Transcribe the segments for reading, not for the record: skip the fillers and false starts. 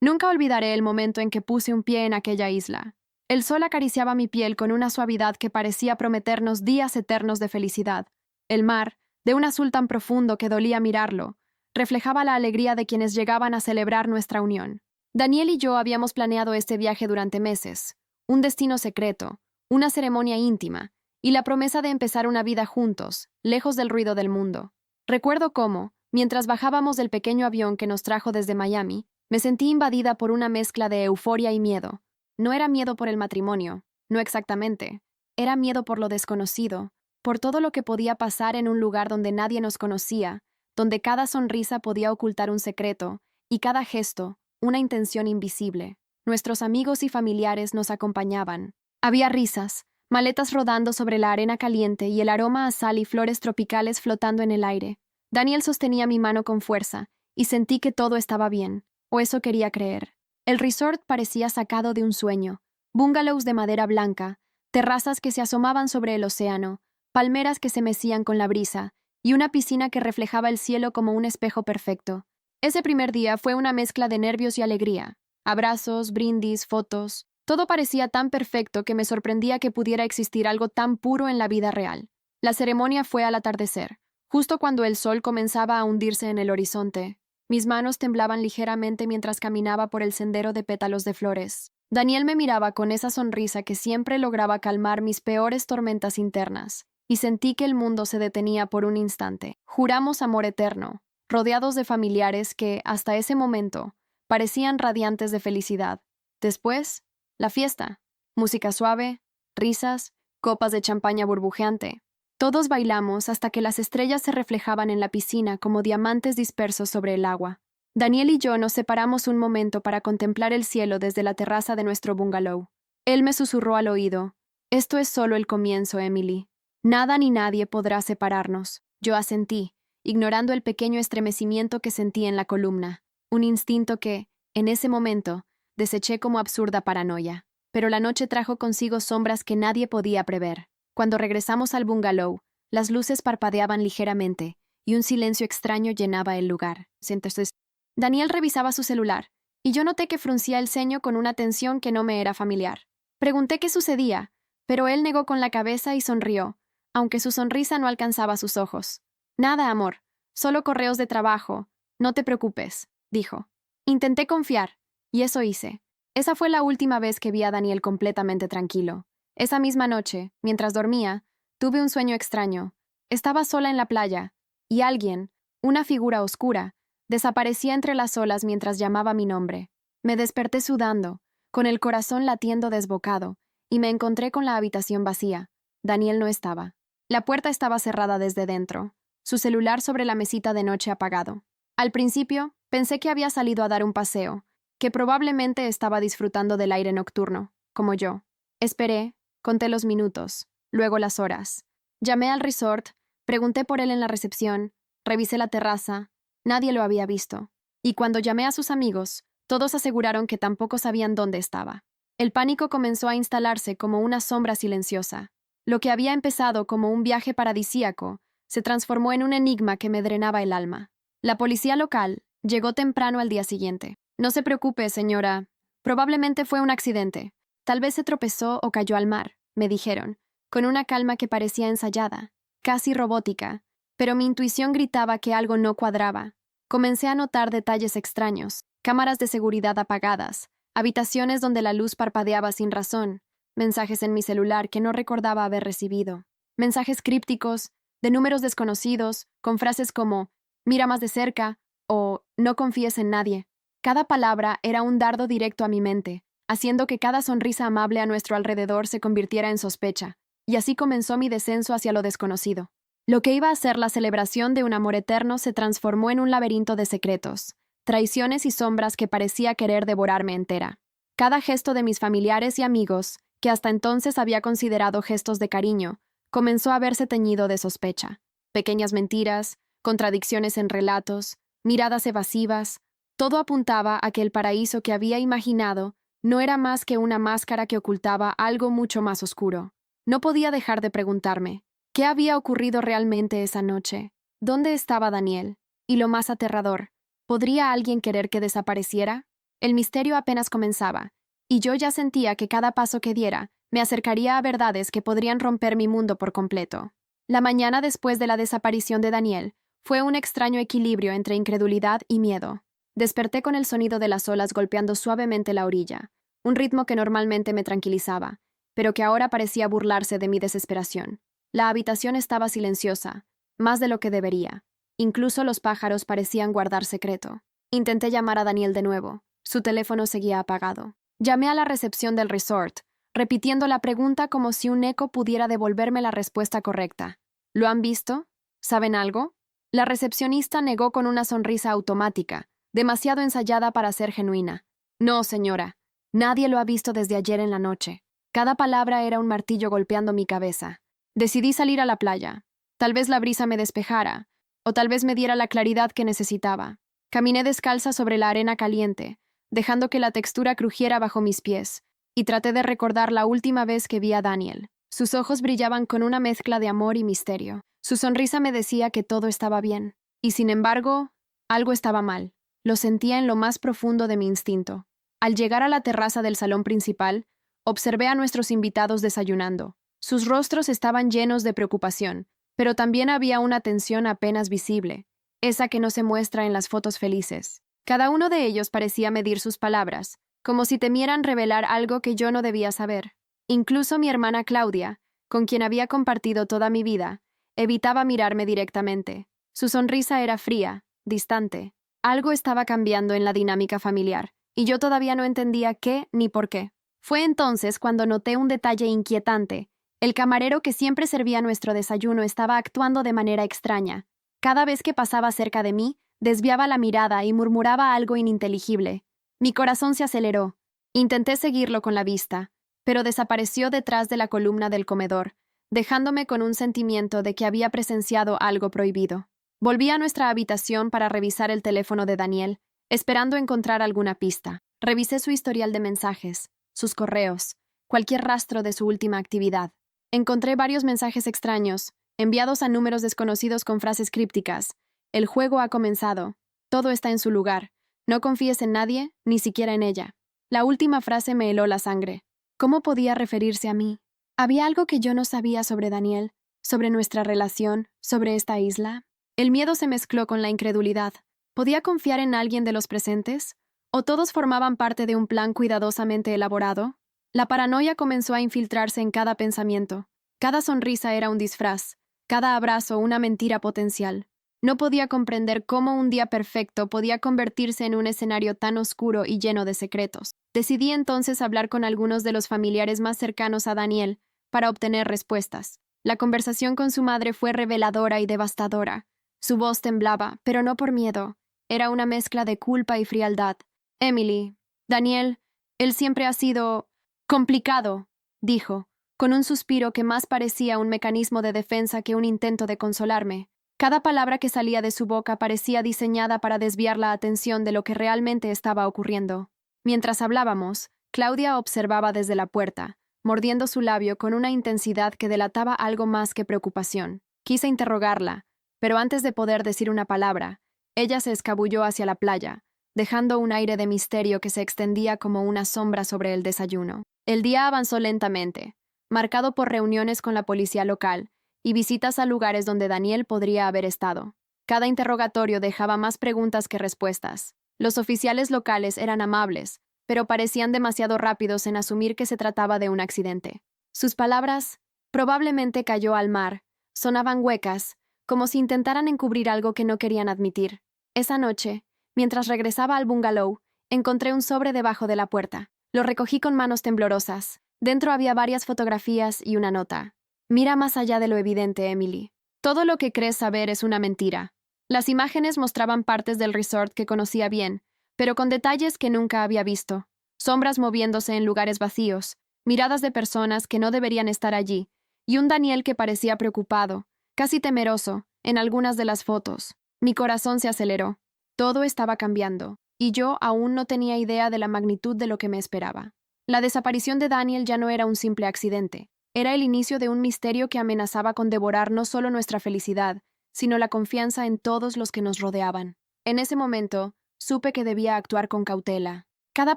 Nunca olvidaré el momento en que puse un pie en aquella isla. El sol acariciaba mi piel con una suavidad que parecía prometernos días eternos de felicidad. El mar, de un azul tan profundo que dolía mirarlo, reflejaba la alegría de quienes llegaban a celebrar nuestra unión. Daniel y yo habíamos planeado este viaje durante meses, un destino secreto, una ceremonia íntima, y la promesa de empezar una vida juntos, lejos del ruido del mundo. Recuerdo cómo, mientras bajábamos del pequeño avión que nos trajo desde Miami, me sentí invadida por una mezcla de euforia y miedo. No era miedo por el matrimonio, no exactamente. Era miedo por lo desconocido, por todo lo que podía pasar en un lugar donde nadie nos conocía, donde cada sonrisa podía ocultar un secreto, y cada gesto, una intención invisible. Nuestros amigos y familiares nos acompañaban. Había risas, maletas rodando sobre la arena caliente y el aroma a sal y flores tropicales flotando en el aire. Daniel sostenía mi mano con fuerza, y sentí que todo estaba bien, o eso quería creer. El resort parecía sacado de un sueño. Bungalows de madera blanca, terrazas que se asomaban sobre el océano, palmeras que se mecían con la brisa, y una piscina que reflejaba el cielo como un espejo perfecto. Ese primer día fue una mezcla de nervios y alegría. Abrazos, brindis, fotos. Todo parecía tan perfecto que me sorprendía que pudiera existir algo tan puro en la vida real. La ceremonia fue al atardecer, justo cuando el sol comenzaba a hundirse en el horizonte. Mis manos temblaban ligeramente mientras caminaba por el sendero de pétalos de flores. Daniel me miraba con esa sonrisa que siempre lograba calmar mis peores tormentas internas, y sentí que el mundo se detenía por un instante. Juramos amor eterno, rodeados de familiares que, hasta ese momento, parecían radiantes de felicidad. Después, la fiesta. Música suave, risas, copas de champaña burbujeante. Todos bailamos hasta que las estrellas se reflejaban en la piscina como diamantes dispersos sobre el agua. Daniel y yo nos separamos un momento para contemplar el cielo desde la terraza de nuestro bungalow. Él me susurró al oído: «Esto es solo el comienzo, Emily. Nada ni nadie podrá separarnos». Yo asentí, ignorando el pequeño estremecimiento que sentí en la columna, un instinto que, en ese momento, deseché como absurda paranoia. Pero la noche trajo consigo sombras que nadie podía prever. Cuando regresamos al bungalow, las luces parpadeaban ligeramente, y un silencio extraño llenaba el lugar. Entonces, Daniel revisaba su celular, y yo noté que fruncía el ceño con una tensión que no me era familiar. Pregunté qué sucedía, pero él negó con la cabeza y sonrió, aunque su sonrisa no alcanzaba sus ojos. «Nada, amor, solo correos de trabajo. No te preocupes», dijo. Intenté confiar, y eso hice. Esa fue la última vez que vi a Daniel completamente tranquilo. Esa misma noche, mientras dormía, tuve un sueño extraño. Estaba sola en la playa, y alguien, una figura oscura, desaparecía entre las olas mientras llamaba mi nombre. Me desperté sudando, con el corazón latiendo desbocado, y me encontré con la habitación vacía. Daniel no estaba. La puerta estaba cerrada desde dentro, su celular sobre la mesita de noche apagado. Al principio, pensé que había salido a dar un paseo, que probablemente estaba disfrutando del aire nocturno, como yo. Esperé, conté los minutos, luego las horas. Llamé al resort, pregunté por él en la recepción, revisé la terraza, nadie lo había visto. Y cuando llamé a sus amigos, todos aseguraron que tampoco sabían dónde estaba. El pánico comenzó a instalarse como una sombra silenciosa. Lo que había empezado como un viaje paradisíaco se transformó en un enigma que me drenaba el alma. La policía local llegó temprano al día siguiente. «No se preocupe, señora. Probablemente fue un accidente. Tal vez se tropezó o cayó al mar», me dijeron, con una calma que parecía ensayada, casi robótica, pero mi intuición gritaba que algo no cuadraba. Comencé a notar detalles extraños: cámaras de seguridad apagadas, habitaciones donde la luz parpadeaba sin razón, mensajes en mi celular que no recordaba haber recibido, mensajes crípticos, de números desconocidos, con frases como «mira más de cerca» o «no confíes en nadie». Cada palabra era un dardo directo a mi mente, haciendo que cada sonrisa amable a nuestro alrededor se convirtiera en sospecha, y así comenzó mi descenso hacia lo desconocido. Lo que iba a ser la celebración de un amor eterno se transformó en un laberinto de secretos, traiciones y sombras que parecía querer devorarme entera. Cada gesto de mis familiares y amigos, que hasta entonces había considerado gestos de cariño, comenzó a verse teñido de sospecha. Pequeñas mentiras, contradicciones en relatos, miradas evasivas, todo apuntaba a que el paraíso que había imaginado no era más que una máscara que ocultaba algo mucho más oscuro. No podía dejar de preguntarme, ¿qué había ocurrido realmente esa noche? ¿Dónde estaba Daniel? Y lo más aterrador, ¿podría alguien querer que desapareciera? El misterio apenas comenzaba, y yo ya sentía que cada paso que diera me acercaría a verdades que podrían romper mi mundo por completo. La mañana después de la desaparición de Daniel fue un extraño equilibrio entre incredulidad y miedo. Desperté con el sonido de las olas golpeando suavemente la orilla, un ritmo que normalmente me tranquilizaba, pero que ahora parecía burlarse de mi desesperación. La habitación estaba silenciosa, más de lo que debería. Incluso los pájaros parecían guardar secreto. Intenté llamar a Daniel de nuevo. Su teléfono seguía apagado. Llamé a la recepción del resort, repitiendo la pregunta como si un eco pudiera devolverme la respuesta correcta. ¿Lo han visto? ¿Saben algo? La recepcionista negó con una sonrisa automática, demasiado ensayada para ser genuina. No, señora. Nadie lo ha visto desde ayer en la noche. Cada palabra era un martillo golpeando mi cabeza. Decidí salir a la playa. Tal vez la brisa me despejara, o tal vez me diera la claridad que necesitaba. Caminé descalza sobre la arena caliente, dejando que la textura crujiera bajo mis pies, y traté de recordar la última vez que vi a Daniel. Sus ojos brillaban con una mezcla de amor y misterio. Su sonrisa me decía que todo estaba bien, y sin embargo, algo estaba mal. Lo sentía en lo más profundo de mi instinto. Al llegar a la terraza del salón principal, observé a nuestros invitados desayunando. Sus rostros estaban llenos de preocupación, pero también había una tensión apenas visible, esa que no se muestra en las fotos felices. Cada uno de ellos parecía medir sus palabras, como si temieran revelar algo que yo no debía saber. Incluso mi hermana Claudia, con quien había compartido toda mi vida, evitaba mirarme directamente. Su sonrisa era fría, distante. Algo estaba cambiando en la dinámica familiar, y yo todavía no entendía qué ni por qué. Fue entonces cuando noté un detalle inquietante. El camarero que siempre servía nuestro desayuno estaba actuando de manera extraña. Cada vez que pasaba cerca de mí, desviaba la mirada y murmuraba algo ininteligible. Mi corazón se aceleró. Intenté seguirlo con la vista, pero desapareció detrás de la columna del comedor, dejándome con un sentimiento de que había presenciado algo prohibido. Volví a nuestra habitación para revisar el teléfono de Daniel, esperando encontrar alguna pista. Revisé su historial de mensajes, sus correos, cualquier rastro de su última actividad. Encontré varios mensajes extraños, enviados a números desconocidos con frases crípticas. El juego ha comenzado. Todo está en su lugar. No confíes en nadie, ni siquiera en ella. La última frase me heló la sangre. ¿Cómo podía referirse a mí? ¿Había algo que yo no sabía sobre Daniel, sobre nuestra relación, sobre esta isla? El miedo se mezcló con la incredulidad. ¿Podía confiar en alguien de los presentes? ¿O todos formaban parte de un plan cuidadosamente elaborado? La paranoia comenzó a infiltrarse en cada pensamiento. Cada sonrisa era un disfraz, cada abrazo una mentira potencial. No podía comprender cómo un día perfecto podía convertirse en un escenario tan oscuro y lleno de secretos. Decidí entonces hablar con algunos de los familiares más cercanos a Daniel para obtener respuestas. La conversación con su madre fue reveladora y devastadora. Su voz temblaba, pero no por miedo. Era una mezcla de culpa y frialdad. Emily, Daniel, él siempre ha sido complicado, dijo, con un suspiro que más parecía un mecanismo de defensa que un intento de consolarme. Cada palabra que salía de su boca parecía diseñada para desviar la atención de lo que realmente estaba ocurriendo. Mientras hablábamos, Claudia observaba desde la puerta, mordiendo su labio con una intensidad que delataba algo más que preocupación. Quise interrogarla, pero antes de poder decir una palabra, ella se escabulló hacia la playa, dejando un aire de misterio que se extendía como una sombra sobre el desayuno. El día avanzó lentamente, marcado por reuniones con la policía local y visitas a lugares donde Daniel podría haber estado. Cada interrogatorio dejaba más preguntas que respuestas. Los oficiales locales eran amables, pero parecían demasiado rápidos en asumir que se trataba de un accidente. Sus palabras, probablemente cayó al mar, sonaban huecas, como si intentaran encubrir algo que no querían admitir. Esa noche, mientras regresaba al bungalow, encontré un sobre debajo de la puerta. Lo recogí con manos temblorosas. Dentro había varias fotografías y una nota. Mira más allá de lo evidente, Emily. Todo lo que crees saber es una mentira. Las imágenes mostraban partes del resort que conocía bien, pero con detalles que nunca había visto. Sombras moviéndose en lugares vacíos, miradas de personas que no deberían estar allí, y un Daniel que parecía preocupado, casi temeroso, en algunas de las fotos. Mi corazón se aceleró. Todo estaba cambiando, y yo aún no tenía idea de la magnitud de lo que me esperaba. La desaparición de Daniel ya no era un simple accidente. Era el inicio de un misterio que amenazaba con devorar no solo nuestra felicidad, sino la confianza en todos los que nos rodeaban. En ese momento, supe que debía actuar con cautela. Cada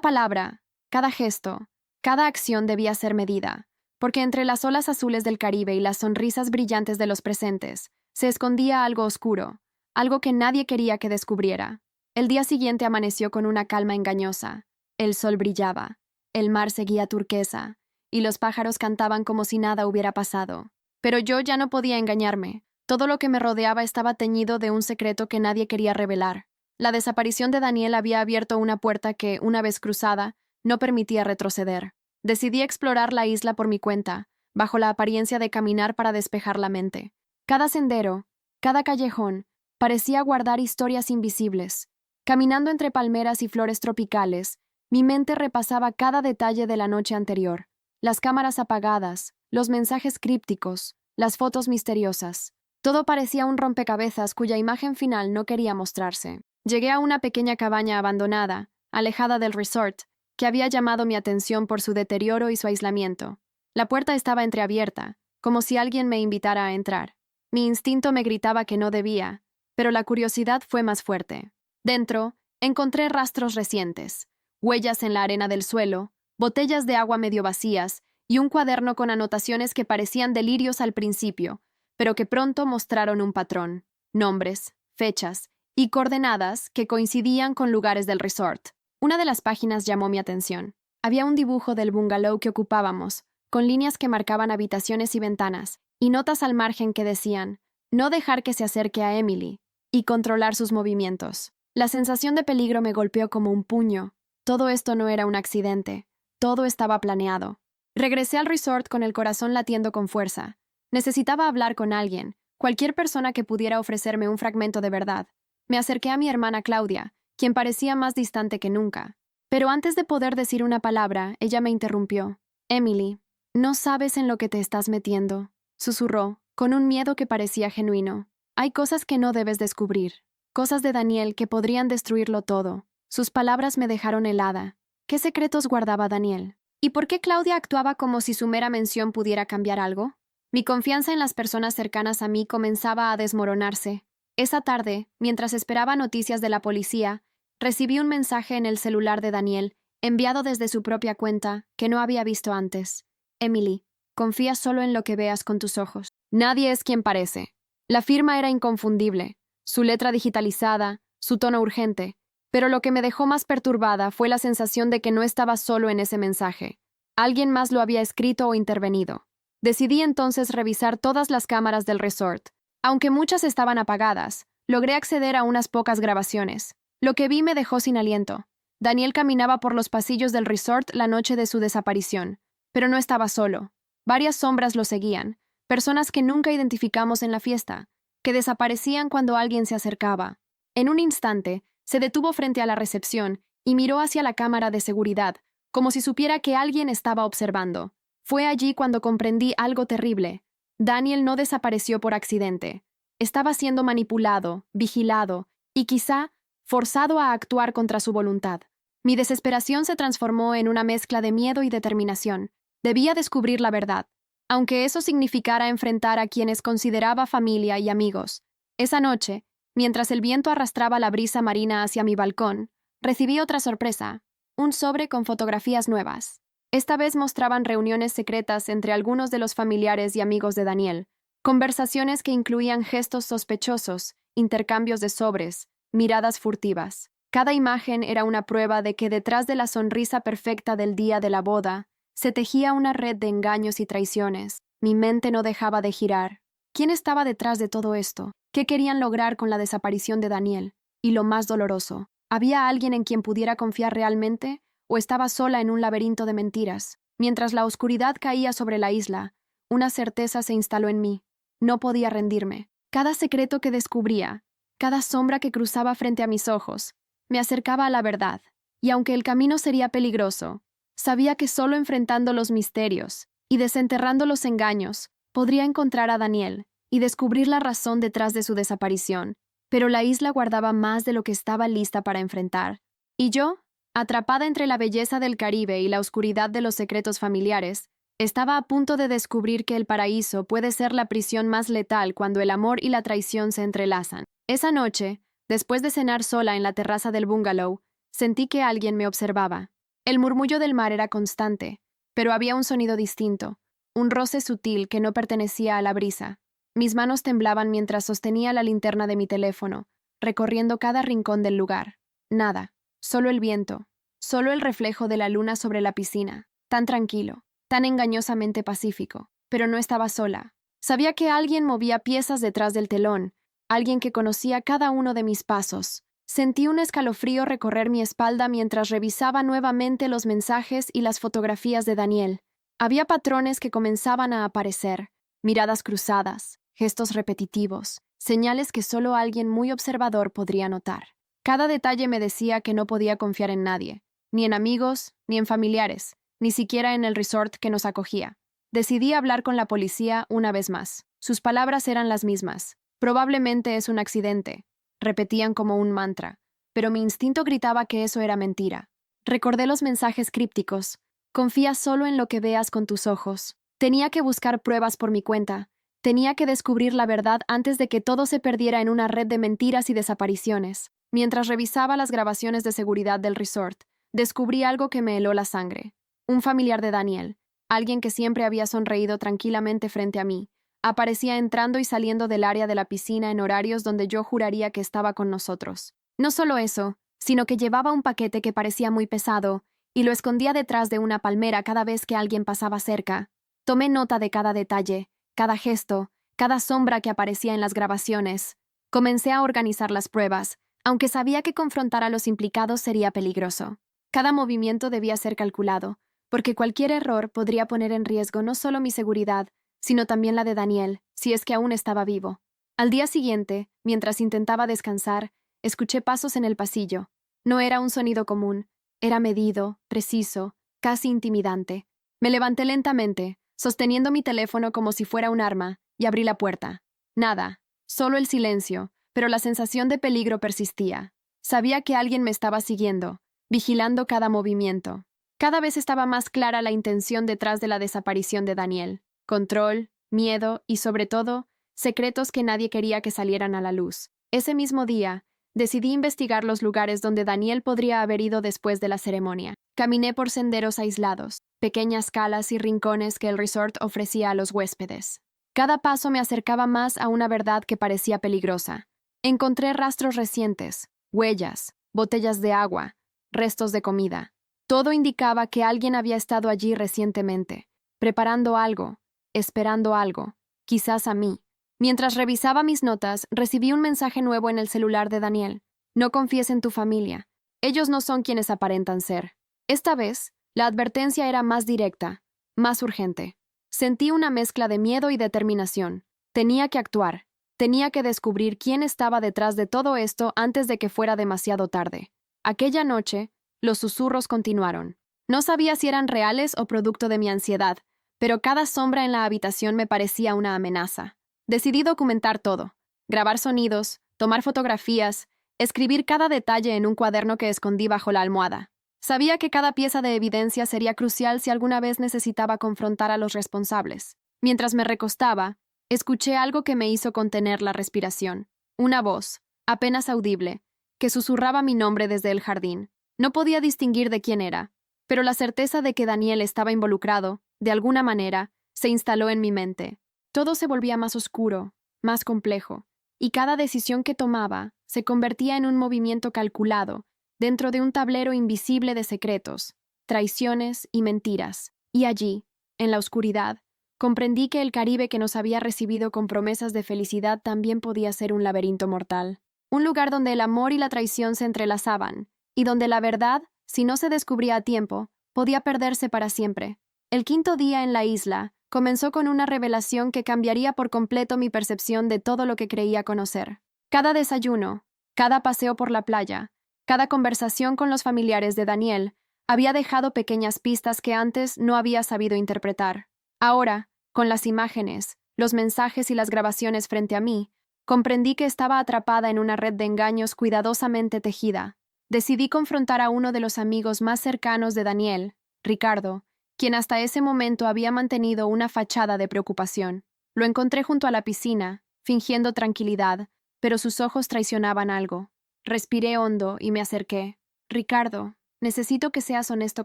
palabra, cada gesto, cada acción debía ser medida, porque entre las olas azules del Caribe y las sonrisas brillantes de los presentes, se escondía algo oscuro, algo que nadie quería que descubriera. El día siguiente amaneció con una calma engañosa. El sol brillaba, el mar seguía turquesa, y los pájaros cantaban como si nada hubiera pasado. Pero yo ya no podía engañarme. Todo lo que me rodeaba estaba teñido de un secreto que nadie quería revelar. La desaparición de Daniel había abierto una puerta que, una vez cruzada, no permitía retroceder. Decidí explorar la isla por mi cuenta, bajo la apariencia de caminar para despejar la mente. Cada sendero, cada callejón, parecía guardar historias invisibles. Caminando entre palmeras y flores tropicales, mi mente repasaba cada detalle de la noche anterior. Las cámaras apagadas, los mensajes crípticos, las fotos misteriosas. Todo parecía un rompecabezas cuya imagen final no quería mostrarse. Llegué a una pequeña cabaña abandonada, alejada del resort, que había llamado mi atención por su deterioro y su aislamiento. La puerta estaba entreabierta, como si alguien me invitara a entrar. Mi instinto me gritaba que no debía, pero la curiosidad fue más fuerte. Dentro, encontré rastros recientes, huellas en la arena del suelo, botellas de agua medio vacías y un cuaderno con anotaciones que parecían delirios al principio, pero que pronto mostraron un patrón, nombres, fechas y coordenadas que coincidían con lugares del resort. Una de las páginas llamó mi atención. Había un dibujo del bungalow que ocupábamos, con líneas que marcaban habitaciones y ventanas, y notas al margen que decían, no dejar que se acerque a Emily, y controlar sus movimientos. La sensación de peligro me golpeó como un puño. Todo esto no era un accidente. Todo estaba planeado. Regresé al resort con el corazón latiendo con fuerza. Necesitaba hablar con alguien, cualquier persona que pudiera ofrecerme un fragmento de verdad. Me acerqué a mi hermana Claudia, quien parecía más distante que nunca. Pero antes de poder decir una palabra, ella me interrumpió. Emily, no sabes en lo que te estás metiendo, susurró, con un miedo que parecía genuino. Hay cosas que no debes descubrir, cosas de Daniel que podrían destruirlo todo. Sus palabras me dejaron helada. ¿Qué secretos guardaba Daniel? ¿Y por qué Claudia actuaba como si su mera mención pudiera cambiar algo? Mi confianza en las personas cercanas a mí comenzaba a desmoronarse. Esa tarde, mientras esperaba noticias de la policía, recibí un mensaje en el celular de Daniel, enviado desde su propia cuenta, que no había visto antes. Emily, confía solo en lo que veas con tus ojos. Nadie es quien parece. La firma era inconfundible, su letra digitalizada, su tono urgente, pero lo que me dejó más perturbada fue la sensación de que no estaba solo en ese mensaje. Alguien más lo había escrito o intervenido. Decidí entonces revisar todas las cámaras del resort. Aunque muchas estaban apagadas, logré acceder a unas pocas grabaciones. Lo que vi me dejó sin aliento. Daniel caminaba por los pasillos del resort la noche de su desaparición, pero no estaba solo. Varias sombras lo seguían, personas que nunca identificamos en la fiesta, que desaparecían cuando alguien se acercaba. En un instante, se detuvo frente a la recepción y miró hacia la cámara de seguridad, como si supiera que alguien estaba observando. Fue allí cuando comprendí algo terrible. Daniel no desapareció por accidente. Estaba siendo manipulado, vigilado y quizá forzado a actuar contra su voluntad. Mi desesperación se transformó en una mezcla de miedo y determinación. Debía descubrir la verdad, aunque eso significara enfrentar a quienes consideraba familia y amigos. Esa noche, mientras el viento arrastraba la brisa marina hacia mi balcón, recibí otra sorpresa, un sobre con fotografías nuevas. Esta vez mostraban reuniones secretas entre algunos de los familiares y amigos de Daniel, conversaciones que incluían gestos sospechosos, intercambios de sobres, miradas furtivas. Cada imagen era una prueba de que detrás de la sonrisa perfecta del día de la boda, se tejía una red de engaños y traiciones. Mi mente no dejaba de girar. ¿Quién estaba detrás de todo esto? ¿Qué querían lograr con la desaparición de Daniel? Y lo más doloroso, ¿había alguien en quien pudiera confiar realmente? ¿O estaba sola en un laberinto de mentiras? Mientras la oscuridad caía sobre la isla, una certeza se instaló en mí. No podía rendirme. Cada secreto que descubría, cada sombra que cruzaba frente a mis ojos, me acercaba a la verdad. Y aunque el camino sería peligroso, sabía que solo enfrentando los misterios y desenterrando los engaños, podría encontrar a Daniel y descubrir la razón detrás de su desaparición. Pero la isla guardaba más de lo que estaba lista para enfrentar. Y yo, atrapada entre la belleza del Caribe y la oscuridad de los secretos familiares, estaba a punto de descubrir que el paraíso puede ser la prisión más letal cuando el amor y la traición se entrelazan. Esa noche, después de cenar sola en la terraza del bungalow, Sentí que alguien me observaba. El murmullo del mar era constante, pero había un sonido distinto, un roce sutil que no pertenecía a la brisa. Mis manos temblaban mientras sostenía la linterna de mi teléfono, recorriendo cada rincón del lugar. Nada, solo el viento, solo el reflejo de la luna sobre la piscina, tan tranquilo, tan engañosamente pacífico. Pero no estaba sola. Sabía que alguien movía piezas detrás del telón, alguien que conocía cada uno de mis pasos. Sentí un escalofrío recorrer mi espalda mientras revisaba nuevamente los mensajes y las fotografías de Daniel. Había patrones que comenzaban a aparecer, miradas cruzadas, gestos repetitivos, señales que solo alguien muy observador podría notar. Cada detalle me decía que no podía confiar en nadie, ni en amigos, ni en familiares, ni siquiera en el resort que nos acogía. Decidí hablar con la policía una vez más. Sus palabras eran las mismas. Probablemente es un accidente, repetían como un mantra, pero mi instinto gritaba que eso era mentira. Recordé los mensajes crípticos. Confía solo en lo que veas con tus ojos. Tenía que buscar pruebas por mi cuenta. Tenía que descubrir la verdad antes de que todo se perdiera en una red de mentiras y desapariciones. Mientras revisaba las grabaciones de seguridad del resort, descubrí algo que me heló la sangre. Un familiar de Daniel, alguien que siempre había sonreído tranquilamente frente a mí, aparecía entrando y saliendo del área de la piscina en horarios donde yo juraría que estaba con nosotros. No solo eso, sino que llevaba un paquete que parecía muy pesado y lo escondía detrás de una palmera cada vez que alguien pasaba cerca. Tomé nota de cada detalle, cada gesto, cada sombra que aparecía en las grabaciones. Comencé a organizar las pruebas, aunque sabía que confrontar a los implicados sería peligroso. Cada movimiento debía ser calculado, porque cualquier error podría poner en riesgo no solo mi seguridad, sino también la de Daniel, si es que aún estaba vivo. Al día siguiente, mientras intentaba descansar, escuché pasos en el pasillo. No era un sonido común, era medido, preciso, casi intimidante. Me levanté lentamente, sosteniendo mi teléfono como si fuera un arma, y abrí la puerta. Nada, solo el silencio, pero la sensación de peligro persistía. Sabía que alguien me estaba siguiendo, vigilando cada movimiento. Cada vez estaba más clara la intención detrás de la desaparición de Daniel. Control, miedo y, sobre todo, secretos que nadie quería que salieran a la luz. Ese mismo día, decidí investigar los lugares donde Daniel podría haber ido después de la ceremonia. Caminé por senderos aislados, pequeñas calas y rincones que el resort ofrecía a los huéspedes. Cada paso me acercaba más a una verdad que parecía peligrosa. Encontré rastros recientes, huellas, botellas de agua, restos de comida. Todo indicaba que alguien había estado allí recientemente, preparando algo, esperando algo, quizás a mí. Mientras revisaba mis notas, recibí un mensaje nuevo en el celular de Daniel. No confíes en tu familia. Ellos no son quienes aparentan ser. Esta vez, la advertencia era más directa, más urgente. Sentí una mezcla de miedo y determinación. Tenía que actuar. Tenía que descubrir quién estaba detrás de todo esto antes de que fuera demasiado tarde. Aquella noche, los susurros continuaron. No sabía si eran reales o producto de mi ansiedad, pero cada sombra en la habitación me parecía una amenaza. Decidí documentar todo, grabar sonidos, tomar fotografías, escribir cada detalle en un cuaderno que escondí bajo la almohada. Sabía que cada pieza de evidencia sería crucial si alguna vez necesitaba confrontar a los responsables. Mientras me recostaba, escuché algo que me hizo contener la respiración. Una voz, apenas audible, que susurraba mi nombre desde el jardín. No podía distinguir de quién era, pero la certeza de que Daniel estaba involucrado, de alguna manera, se instaló en mi mente. Todo se volvía más oscuro, más complejo, y cada decisión que tomaba se convertía en un movimiento calculado dentro de un tablero invisible de secretos, traiciones y mentiras. Y allí, en la oscuridad, comprendí que el Caribe que nos había recibido con promesas de felicidad también podía ser un laberinto mortal. Un lugar donde el amor y la traición se entrelazaban, y donde la verdad, si no se descubría a tiempo, podía perderse para siempre. El quinto día en la isla comenzó con una revelación que cambiaría por completo mi percepción de todo lo que creía conocer. Cada desayuno, cada paseo por la playa, cada conversación con los familiares de Daniel había dejado pequeñas pistas que antes no había sabido interpretar. Ahora, con las imágenes, los mensajes y las grabaciones frente a mí, comprendí que estaba atrapada en una red de engaños cuidadosamente tejida. Decidí confrontar a uno de los amigos más cercanos de Daniel, Ricardo, quien hasta ese momento había mantenido una fachada de preocupación. Lo encontré junto a la piscina, fingiendo tranquilidad, pero sus ojos traicionaban algo. Respiré hondo y me acerqué. Ricardo, necesito que seas honesto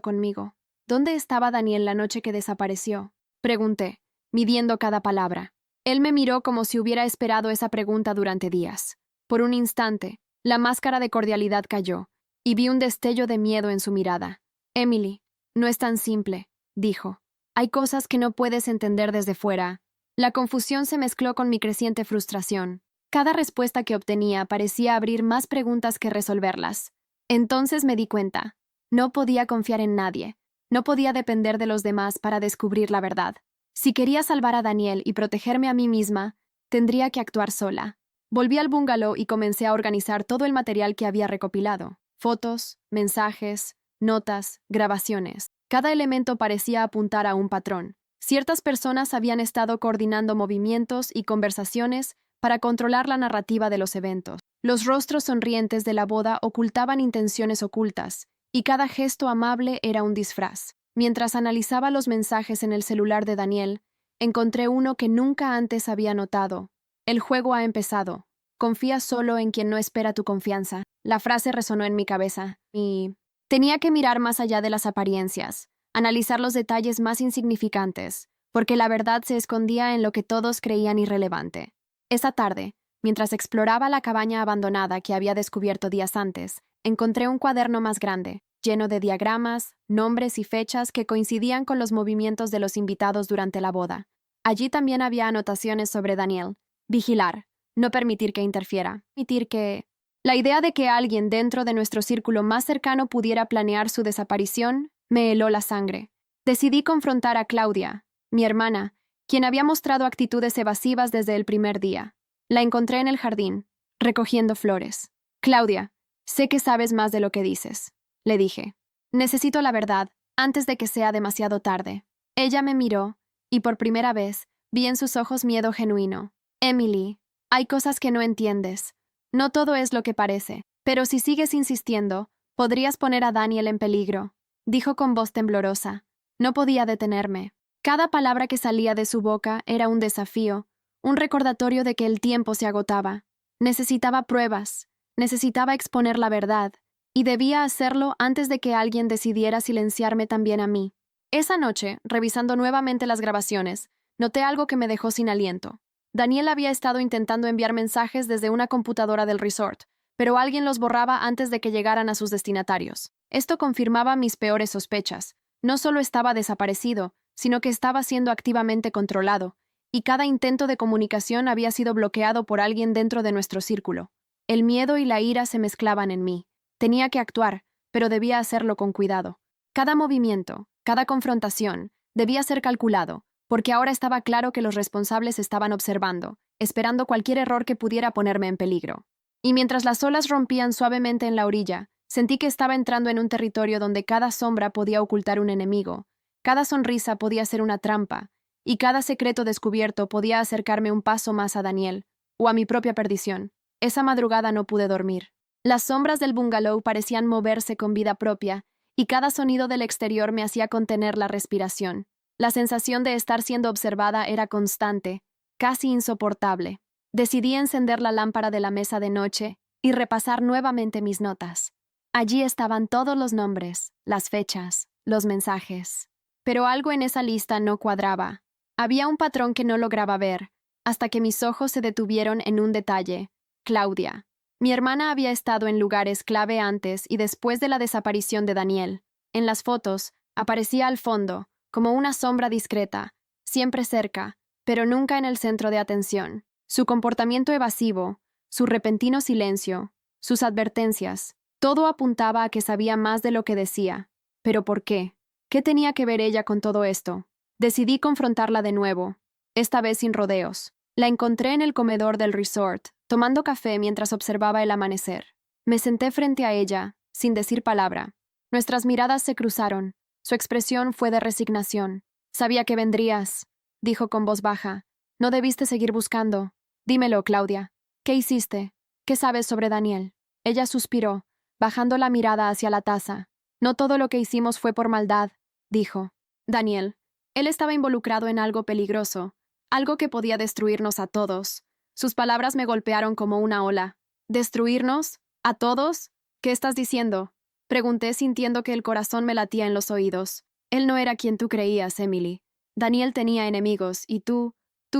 conmigo. ¿Dónde estaba Daniel la noche que desapareció? Pregunté, midiendo cada palabra. Él me miró como si hubiera esperado esa pregunta durante días. Por un instante, la máscara de cordialidad cayó, y vi un destello de miedo en su mirada. Emily, no es tan simple, dijo. Hay cosas que no puedes entender desde fuera. La confusión se mezcló con mi creciente frustración. Cada respuesta que obtenía parecía abrir más preguntas que resolverlas. Entonces me di cuenta. No podía confiar en nadie. No podía depender de los demás para descubrir la verdad. Si quería salvar a Daniel y protegerme a mí misma, tendría que actuar sola. Volví al bungalow y comencé a organizar todo el material que había recopilado. Fotos, mensajes, notas, grabaciones. Cada elemento parecía apuntar a un patrón. Ciertas personas habían estado coordinando movimientos y conversaciones para controlar la narrativa de los eventos. Los rostros sonrientes de la boda ocultaban intenciones ocultas, y cada gesto amable era un disfraz. Mientras analizaba los mensajes en el celular de Daniel, encontré uno que nunca antes había notado. El juego ha empezado. Confía solo en quien no espera tu confianza. La frase resonó en mi cabeza, y tenía que mirar más allá de las apariencias, analizar los detalles más insignificantes, porque la verdad se escondía en lo que todos creían irrelevante. Esa tarde, mientras exploraba la cabaña abandonada que había descubierto días antes, encontré un cuaderno más grande, lleno de diagramas, nombres y fechas que coincidían con los movimientos de los invitados durante la boda. Allí también había anotaciones sobre Daniel. Vigilar, no permitir que interfiera, permitir que... La idea de que alguien dentro de nuestro círculo más cercano pudiera planear su desaparición me heló la sangre. Decidí confrontar a Claudia, mi hermana, quien había mostrado actitudes evasivas desde el primer día. La encontré en el jardín, recogiendo flores. Claudia, sé que sabes más de lo que dices, le dije. Necesito la verdad, antes de que sea demasiado tarde. Ella me miró, y por primera vez vi en sus ojos miedo genuino. Emily, hay cosas que no entiendes. No todo es lo que parece, pero si sigues insistiendo, podrías poner a Daniel en peligro, dijo con voz temblorosa. No podía detenerme. Cada palabra que salía de su boca era un desafío, un recordatorio de que el tiempo se agotaba. Necesitaba pruebas, necesitaba exponer la verdad, y debía hacerlo antes de que alguien decidiera silenciarme también a mí. Esa noche, revisando nuevamente las grabaciones, noté algo que me dejó sin aliento. Daniel había estado intentando enviar mensajes desde una computadora del resort, pero alguien los borraba antes de que llegaran a sus destinatarios. Esto confirmaba mis peores sospechas. No solo estaba desaparecido, sino que estaba siendo activamente controlado, y cada intento de comunicación había sido bloqueado por alguien dentro de nuestro círculo. El miedo y la ira se mezclaban en mí. Tenía que actuar, pero debía hacerlo con cuidado. Cada movimiento, cada confrontación, debía ser calculado, porque ahora estaba claro que los responsables estaban observando, esperando cualquier error que pudiera ponerme en peligro. Y mientras las olas rompían suavemente en la orilla, sentí que estaba entrando en un territorio donde cada sombra podía ocultar un enemigo, cada sonrisa podía ser una trampa, y cada secreto descubierto podía acercarme un paso más a Daniel, o a mi propia perdición. Esa madrugada no pude dormir. Las sombras del bungalow parecían moverse con vida propia, y cada sonido del exterior me hacía contener la respiración. La sensación de estar siendo observada era constante, casi insoportable. Decidí encender la lámpara de la mesa de noche y repasar nuevamente mis notas. Allí estaban todos los nombres, las fechas, los mensajes. Pero algo en esa lista no cuadraba. Había un patrón que no lograba ver, hasta que mis ojos se detuvieron en un detalle. Claudia. Mi hermana había estado en lugares clave antes y después de la desaparición de Daniel. En las fotos, aparecía al fondo, como una sombra discreta, siempre cerca, pero nunca en el centro de atención. Su comportamiento evasivo, su repentino silencio, sus advertencias, todo apuntaba a que sabía más de lo que decía. ¿Pero por qué? ¿Qué tenía que ver ella con todo esto? Decidí confrontarla de nuevo, esta vez sin rodeos. La encontré en el comedor del resort, tomando café mientras observaba el amanecer. Me senté frente a ella, sin decir palabra. Nuestras miradas se cruzaron. Su expresión fue de resignación. Sabía que vendrías, dijo con voz baja. No debiste seguir buscando. Dímelo, Claudia. ¿Qué hiciste? ¿Qué sabes sobre Daniel? Ella suspiró, bajando la mirada hacia la taza. No todo lo que hicimos fue por maldad, dijo. Daniel. Él estaba involucrado en algo peligroso, algo que podía destruirnos a todos. Sus palabras me golpearon como una ola. ¿Destruirnos? ¿A todos? ¿Qué estás diciendo? Pregunté sintiendo que el corazón me latía en los oídos. Él no era quien tú creías, Emily. Daniel tenía enemigos y tú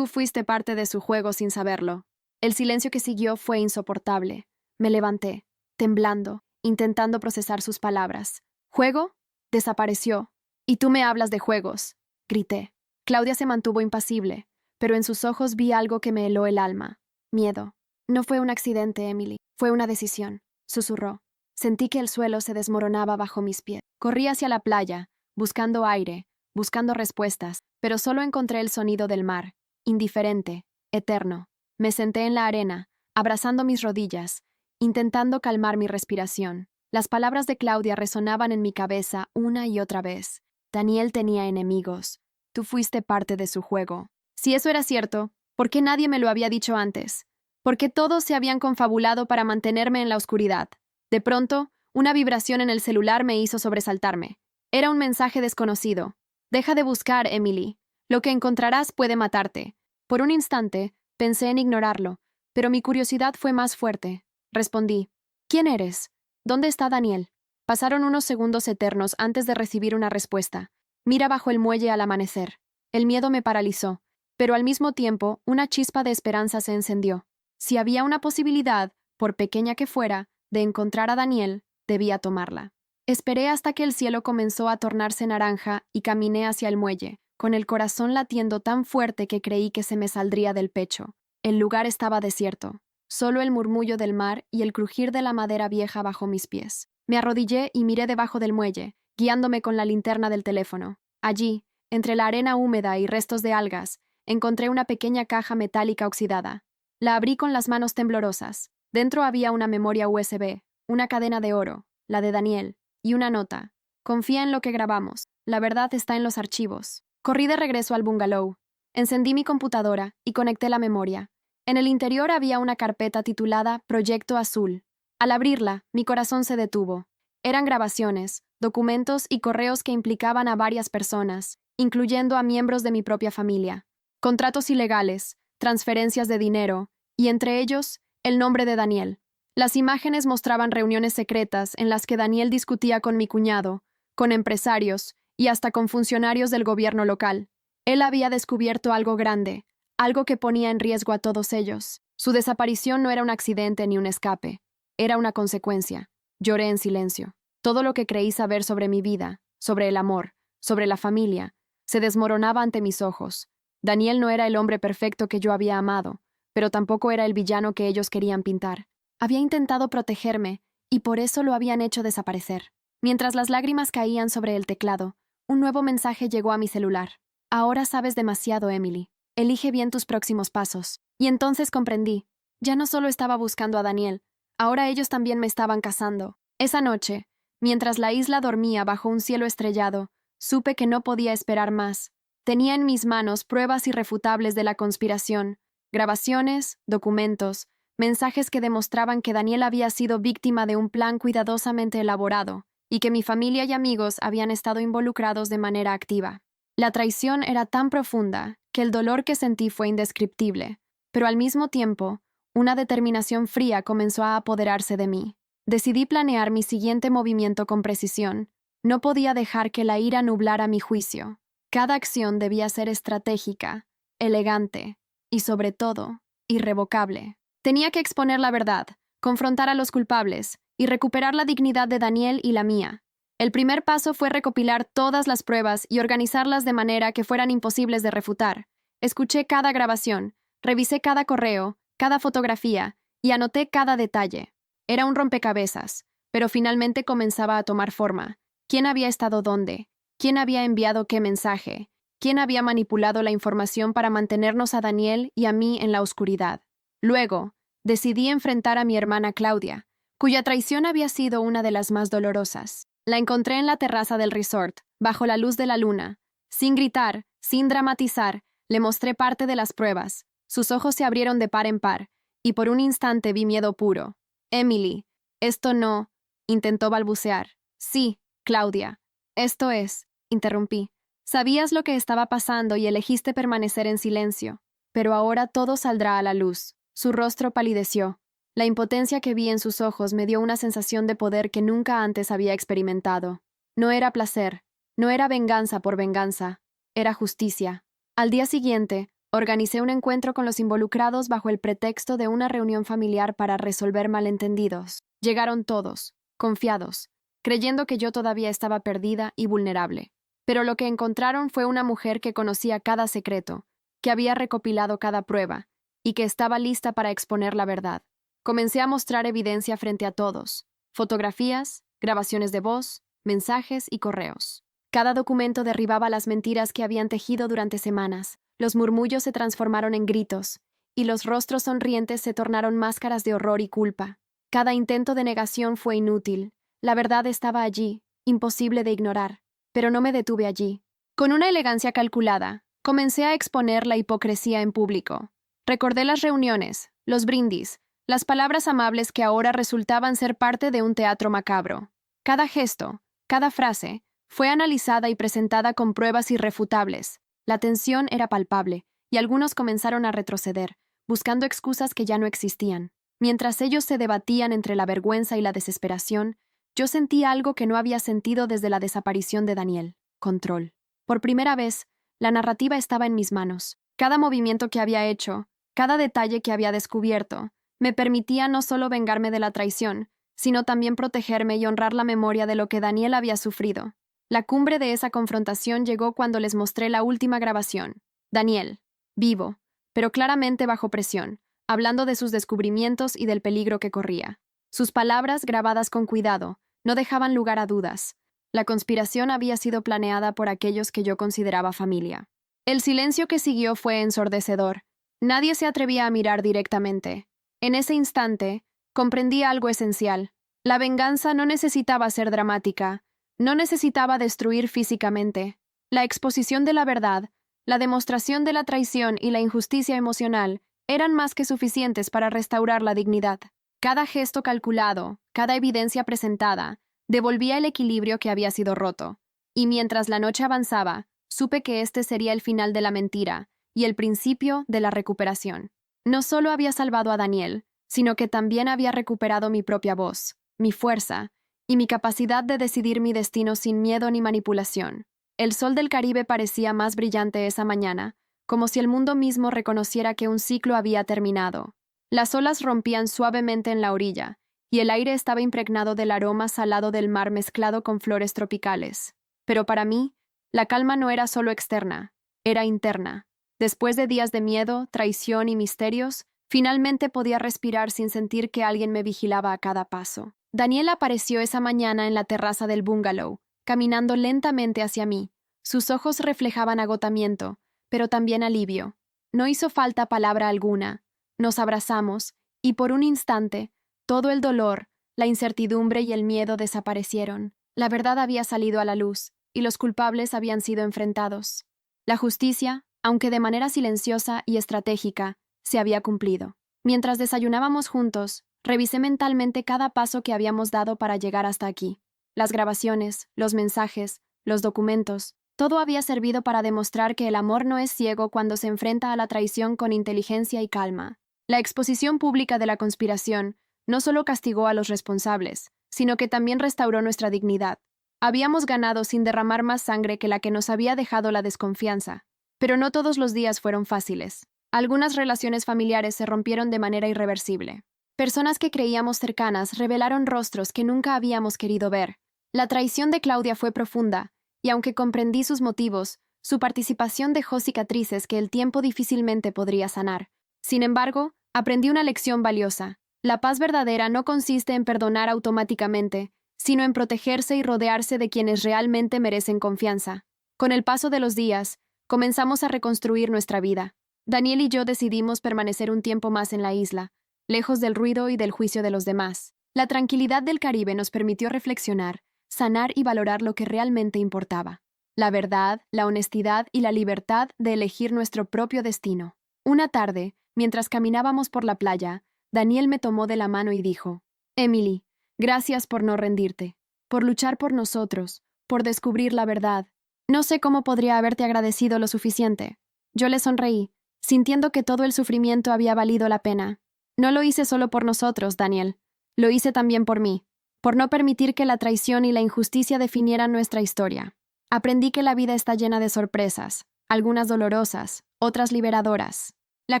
fuiste parte de su juego sin saberlo. El silencio que siguió fue insoportable. Me levanté, temblando, intentando procesar sus palabras. ¿Juego? Desapareció. Y tú me hablas de juegos, grité. Claudia se mantuvo impasible, pero en sus ojos vi algo que me heló el alma. Miedo. No fue un accidente, Emily. Fue una decisión, susurró. Sentí que el suelo se desmoronaba bajo mis pies. Corrí hacia la playa, buscando aire, buscando respuestas, pero solo encontré el sonido del mar, indiferente, eterno. Me senté en la arena, abrazando mis rodillas, intentando calmar mi respiración. Las palabras de Claudia resonaban en mi cabeza una y otra vez. Daniel tenía enemigos. Tú fuiste parte de su juego. Si eso era cierto, ¿por qué nadie me lo había dicho antes? ¿Por qué todos se habían confabulado para mantenerme en la oscuridad? De pronto, una vibración en el celular me hizo sobresaltarme. Era un mensaje desconocido. Deja de buscar, Emily. Lo que encontrarás puede matarte. Por un instante, pensé en ignorarlo, pero mi curiosidad fue más fuerte. Respondí. ¿Quién eres? ¿Dónde está Daniel? Pasaron unos segundos eternos antes de recibir una respuesta. Mira bajo el muelle al amanecer. El miedo me paralizó, pero al mismo tiempo una chispa de esperanza se encendió. Si había una posibilidad, por pequeña que fuera, de encontrar a Daniel, debía tomarla. Esperé hasta que el cielo comenzó a tornarse naranja y caminé hacia el muelle, con el corazón latiendo tan fuerte que creí que se me saldría del pecho. El lugar estaba desierto, solo el murmullo del mar y el crujir de la madera vieja bajo mis pies. Me arrodillé y miré debajo del muelle, guiándome con la linterna del teléfono. Allí, entre la arena húmeda y restos de algas, encontré una pequeña caja metálica oxidada. La abrí con las manos temblorosas. Dentro había una memoria USB, una cadena de oro, la de Daniel, y una nota. Confía en lo que grabamos. La verdad está en los archivos. Corrí de regreso al bungalow. Encendí mi computadora y conecté la memoria. En el interior había una carpeta titulada Proyecto Azul. Al abrirla, mi corazón se detuvo. Eran grabaciones, documentos y correos que implicaban a varias personas, incluyendo a miembros de mi propia familia. Contratos ilegales, transferencias de dinero, y entre ellos, el nombre de Daniel. Las imágenes mostraban reuniones secretas en las que Daniel discutía con mi cuñado, con empresarios y hasta con funcionarios del gobierno local. Él había descubierto algo grande, algo que ponía en riesgo a todos ellos. Su desaparición no era un accidente ni un escape, era una consecuencia. Lloré en silencio. Todo lo que creí saber sobre mi vida, sobre el amor, sobre la familia, se desmoronaba ante mis ojos. Daniel no era el hombre perfecto que yo había amado, pero tampoco era el villano que ellos querían pintar. Había intentado protegerme, y por eso lo habían hecho desaparecer. Mientras las lágrimas caían sobre el teclado, un nuevo mensaje llegó a mi celular. Ahora sabes demasiado, Emily. Elige bien tus próximos pasos. Y entonces comprendí. Ya no solo estaba buscando a Daniel, ahora ellos también me estaban cazando. Esa noche, mientras la isla dormía bajo un cielo estrellado, supe que no podía esperar más. Tenía en mis manos pruebas irrefutables de la conspiración, grabaciones, documentos, mensajes que demostraban que Daniel había sido víctima de un plan cuidadosamente elaborado y que mi familia y amigos habían estado involucrados de manera activa. La traición era tan profunda que el dolor que sentí fue indescriptible, pero al mismo tiempo, una determinación fría comenzó a apoderarse de mí. Decidí planear mi siguiente movimiento con precisión. No podía dejar que la ira nublara mi juicio. Cada acción debía ser estratégica, elegante y, sobre todo, irrevocable. Tenía que exponer la verdad, confrontar a los culpables y recuperar la dignidad de Daniel y la mía. El primer paso fue recopilar todas las pruebas y organizarlas de manera que fueran imposibles de refutar. Escuché cada grabación, revisé cada correo, cada fotografía y anoté cada detalle. Era un rompecabezas, pero finalmente comenzaba a tomar forma. ¿Quién había estado dónde? ¿Quién había enviado qué mensaje? ¿Quién había manipulado la información para mantenernos a Daniel y a mí en la oscuridad? Luego, decidí enfrentar a mi hermana Claudia, cuya traición había sido una de las más dolorosas. La encontré en la terraza del resort, bajo la luz de la luna. Sin gritar, sin dramatizar, le mostré parte de las pruebas. Sus ojos se abrieron de par en par, y por un instante vi miedo puro. Emily, esto no, intentó balbucear. Sí, Claudia, esto es, interrumpí. Sabías lo que estaba pasando y elegiste permanecer en silencio. Pero ahora todo saldrá a la luz. Su rostro palideció. La impotencia que vi en sus ojos me dio una sensación de poder que nunca antes había experimentado. No era placer, no era venganza por venganza, era justicia. Al día siguiente, organicé un encuentro con los involucrados bajo el pretexto de una reunión familiar para resolver malentendidos. Llegaron todos, confiados, creyendo que yo todavía estaba perdida y vulnerable. Pero lo que encontraron fue una mujer que conocía cada secreto, que había recopilado cada prueba, y que estaba lista para exponer la verdad. Comencé a mostrar evidencia frente a todos: fotografías, grabaciones de voz, mensajes y correos. Cada documento derribaba las mentiras que habían tejido durante semanas. Los murmullos se transformaron en gritos, y los rostros sonrientes se tornaron máscaras de horror y culpa. Cada intento de negación fue inútil. La verdad estaba allí, imposible de ignorar. Pero no me detuve allí. Con una elegancia calculada, comencé a exponer la hipocresía en público. Recordé las reuniones, los brindis, las palabras amables que ahora resultaban ser parte de un teatro macabro. Cada gesto, cada frase, fue analizada y presentada con pruebas irrefutables. La tensión era palpable, y algunos comenzaron a retroceder, buscando excusas que ya no existían. Mientras ellos se debatían entre la vergüenza y la desesperación, yo sentí algo que no había sentido desde la desaparición de Daniel: control. Por primera vez, la narrativa estaba en mis manos. Cada movimiento que había hecho, cada detalle que había descubierto, me permitía no solo vengarme de la traición, sino también protegerme y honrar la memoria de lo que Daniel había sufrido. La cumbre de esa confrontación llegó cuando les mostré la última grabación. Daniel, vivo, pero claramente bajo presión, hablando de sus descubrimientos y del peligro que corría. Sus palabras, grabadas con cuidado, no dejaban lugar a dudas. La conspiración había sido planeada por aquellos que yo consideraba familia. El silencio que siguió fue ensordecedor. Nadie se atrevía a mirar directamente. En ese instante, comprendí algo esencial. La venganza no necesitaba ser dramática, no necesitaba destruir físicamente. La exposición de la verdad, la demostración de la traición y la injusticia emocional eran más que suficientes para restaurar la dignidad. Cada gesto calculado, cada evidencia presentada, devolvía el equilibrio que había sido roto. Y mientras la noche avanzaba, supe que este sería el final de la mentira y el principio de la recuperación. No solo había salvado a Daniel, sino que también había recuperado mi propia voz, mi fuerza y mi capacidad de decidir mi destino sin miedo ni manipulación. El sol del Caribe parecía más brillante esa mañana, como si el mundo mismo reconociera que un ciclo había terminado. Las olas rompían suavemente en la orilla, y el aire estaba impregnado del aroma salado del mar mezclado con flores tropicales. Pero para mí, la calma no era solo externa, era interna. Después de días de miedo, traición y misterios, finalmente podía respirar sin sentir que alguien me vigilaba a cada paso. Daniel apareció esa mañana en la terraza del bungalow, caminando lentamente hacia mí. Sus ojos reflejaban agotamiento, pero también alivio. No hizo falta palabra alguna. Nos abrazamos, y por un instante, todo el dolor, la incertidumbre y el miedo desaparecieron. La verdad había salido a la luz, y los culpables habían sido enfrentados. La justicia, aunque de manera silenciosa y estratégica, se había cumplido. Mientras desayunábamos juntos, revisé mentalmente cada paso que habíamos dado para llegar hasta aquí. Las grabaciones, los mensajes, los documentos, todo había servido para demostrar que el amor no es ciego cuando se enfrenta a la traición con inteligencia y calma. La exposición pública de la conspiración no solo castigó a los responsables, sino que también restauró nuestra dignidad. Habíamos ganado sin derramar más sangre que la que nos había dejado la desconfianza. Pero no todos los días fueron fáciles. Algunas relaciones familiares se rompieron de manera irreversible. Personas que creíamos cercanas revelaron rostros que nunca habíamos querido ver. La traición de Claudia fue profunda, y aunque comprendí sus motivos, su participación dejó cicatrices que el tiempo difícilmente podría sanar. Sin embargo, aprendí una lección valiosa. La paz verdadera no consiste en perdonar automáticamente, sino en protegerse y rodearse de quienes realmente merecen confianza. Con el paso de los días, comenzamos a reconstruir nuestra vida. Daniel y yo decidimos permanecer un tiempo más en la isla, lejos del ruido y del juicio de los demás. La tranquilidad del Caribe nos permitió reflexionar, sanar y valorar lo que realmente importaba: la verdad, la honestidad y la libertad de elegir nuestro propio destino. Una tarde, mientras caminábamos por la playa, Daniel me tomó de la mano y dijo: «Emily, gracias por no rendirte, por luchar por nosotros, por descubrir la verdad. No sé cómo podría haberte agradecido lo suficiente». Yo le sonreí, sintiendo que todo el sufrimiento había valido la pena. No lo hice solo por nosotros, Daniel. Lo hice también por mí, por no permitir que la traición y la injusticia definieran nuestra historia. Aprendí que la vida está llena de sorpresas, algunas dolorosas, otras liberadoras. La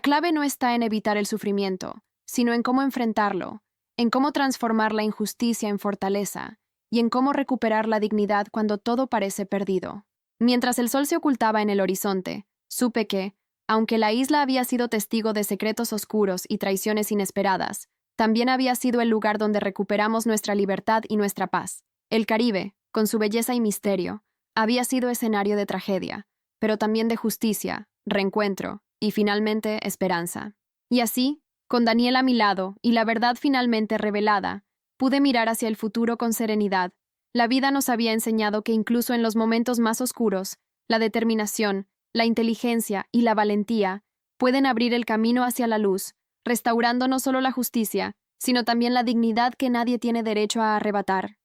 clave no está en evitar el sufrimiento, sino en cómo enfrentarlo, en cómo transformar la injusticia en fortaleza y en cómo recuperar la dignidad cuando todo parece perdido. Mientras el sol se ocultaba en el horizonte, supe que, aunque la isla había sido testigo de secretos oscuros y traiciones inesperadas, también había sido el lugar donde recuperamos nuestra libertad y nuestra paz. El Caribe, con su belleza y misterio, había sido escenario de tragedia, pero también de justicia, reencuentro y, finalmente, esperanza. Y así, con Daniel a mi lado y la verdad finalmente revelada, pude mirar hacia el futuro con serenidad. La vida nos había enseñado que incluso en los momentos más oscuros, la determinación, la inteligencia y la valentía pueden abrir el camino hacia la luz, restaurando no solo la justicia, sino también la dignidad que nadie tiene derecho a arrebatar.